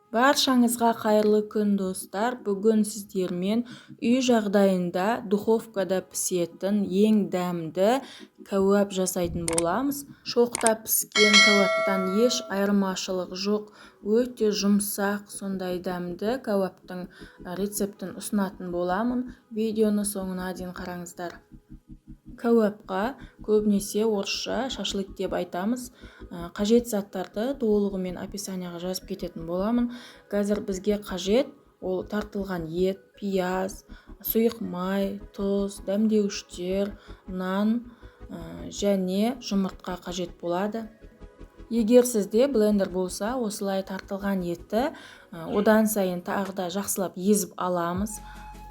Баршаңызға қайырлы күн достар. Бүгін сіздермен үй жағдайында духовкада пісетін ең дәмді кәуап жасайтын боламыз. Шоқта піскен кәуаптан еш айырмашылық жоқ. Өте жұмсақ, сондай дәмді кәуаптың рецептін ұсынатын боламын. Видеоны соңына дейін қараңыздар. Кәуапқа көбінесе орысша шашлык деп айтамыз. Қажет заттарды толығымен описанияға жазып кететін боламын. Қазір бізге қажет ол тартылған ет, пияз, сұйық май, тұз, дәмдеуіштер, нан және жұмыртқа қажет болады. Егер сізде блендер болса, осылай тартылған етті одан сайын тағы да жақсылап езіп аламыз.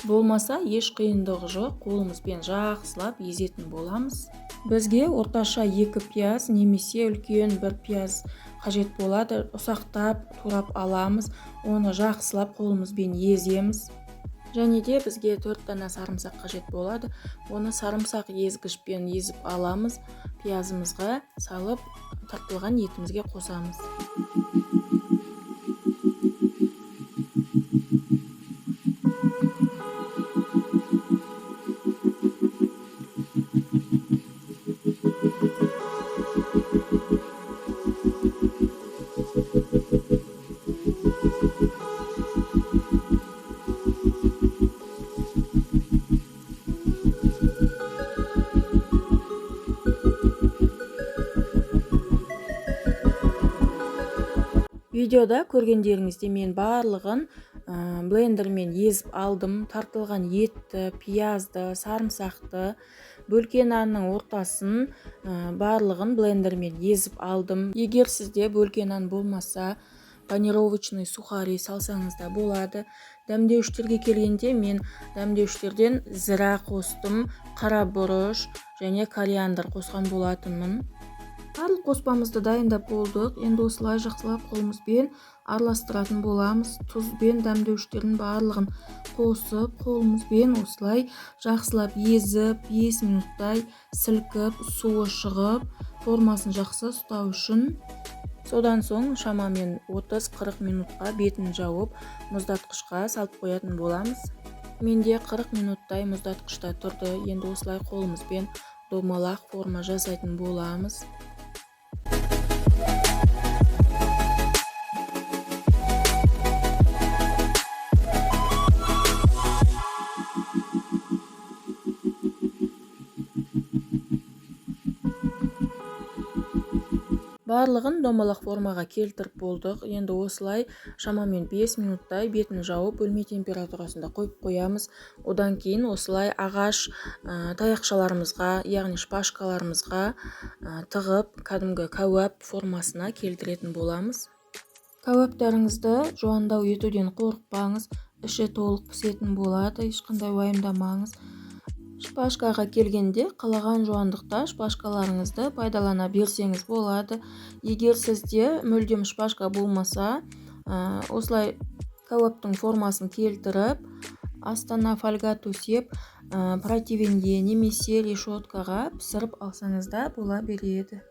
Болмаса, еш қиындығы жоқ, қолымызбен жақсылап езетін боламыз. Бізге орташа 2 пияз немесе үлкен 1 пияз қажет болады. Ұсақтап, турап аламыз, оны жақсылап қолымызбен еземіз. Және де бізге 4 дана сарымсақ қажет болады. Оны сарымсақ езгішпен езіп аламыз, пиязымызға салып, тартылған етімізге қосамыз. Видеода көргендеріңізде мен барлығын блендермен езіп алдым. Тартылған етті, пиязды, сарымсақты, бөлке нанның ортасын барлығын блендермен езіп алдым. Егер сізде бөлке нан болмаса, панировочный сухари салсаңыз да болады. Дәмдеуіштерге келгенде мен дәмдеуіштерден зіра қостым, қара бұрыш және кориандр қосқан болатынмын. Барлық қоспамызды дайындап болдық. Енді осылай жақсылап қолымызбен араластыратын боламыз. Тұз бен дәмдеуіштердің барлығын қосып, қолымызбен осылай жақсылап езіп, 5 минуттай сілкіп, суы шығып, формасын жақсы ұстау үшін. Содан соң шамамен 30-40 минутқа бетін жауып, мұздатқышқа салып қоятын боламыз. Менде 40 минуттай мұздатқышта тұрды. Енді осылай қолымызбен домалақ форма жасайтын боламыз. Барлығын домалақ формаға келтіріп болдық. Енді осылай шамамен 5 минуттай бетін жауып, бөлме температурасында қойып қоямыз. Одан кейін осылай ағаш таяқшаларымызға, яғни шпажкаларымызға тығып, кәдімгі кәуап формасына келтіретін боламыз. Кәуаптарыңызды жуандау етуден қорықпаңыз, іші толық пісетін болады, ешқандай уайымдамаңыз. Шпажкаға келгенде қалаған жуандықта шпажкаларыңызды пайдалана берсеңіз болады. Егер сізде мүлдем шпажка болмаса, осылай кәуаптың формасын келтіріп, астына фольга төсеп, противеньге немесе решеткаға пісіріп алсаңыз да бола береді.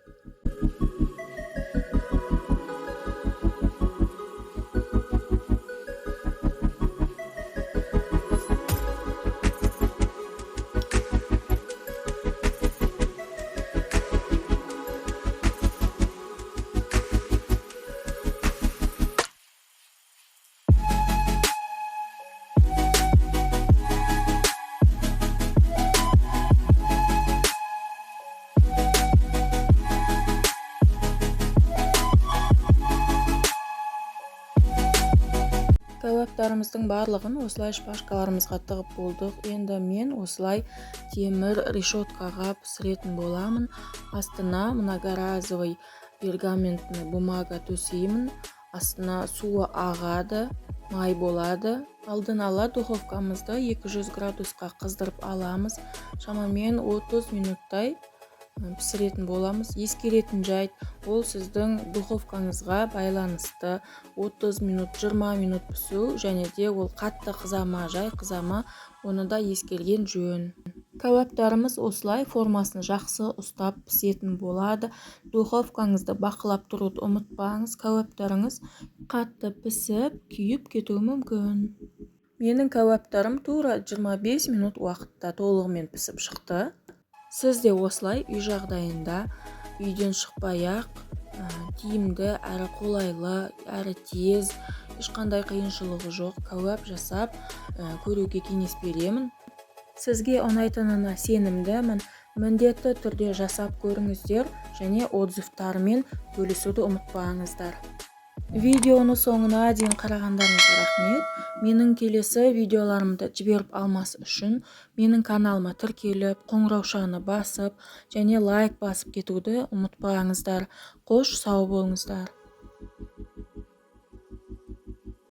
Кәуаптарымыздың барлығын осылай шпажкаларымызға тығып болдық. Енді мен осылай темір решеткаға пісіретін боламын. Астына многоразовый пергаментный бумага төсеймін. Астына суы ағады, май болады. Алдын ала духовкамызды 200 градусқа қыздырып аламыз. Шамамен 30 минуттай пісіретін боламыз. Ескеретін жайт, ол сіздің духовкаңызға байланысты. 30 минут, 20 минут пісу, және де ол қатты қызама, жай қызама, оны да ескерген жөн. Кәуаптарымыз осылай формасын жақсы ұстап пісетін болады. Духовкаңызды бақылап тұруды ұмытпаңыз. Кәуаптарыңыз қатты пісіп, күйіп кетуі мүмкін. Менің кәуаптарым тура 25 минут уақытта толығымен пісіп шықты. Сіз де осылай үй жағдайында үйден шықпай-ақ тиімді әрі қолайлы, әрі тез, ешқандай қиыншылығы жоқ кәуап жасап көруге кеңес беремін. Сізге ұнайтынына сенімдімін. Міндетті түрде жасап көріңіздер және отзывтармен бөлісуді ұмытпаңыздар. Видеоны соңына дейін қарағандарыңызға рахмет. Менің келесі видеоларымды жіберіп алмас үшін менің каналыма тіркеліп, қоңыраушаны басып және лайк басып кетуді ұмытпаңыздар. Қош сау болыңыздар.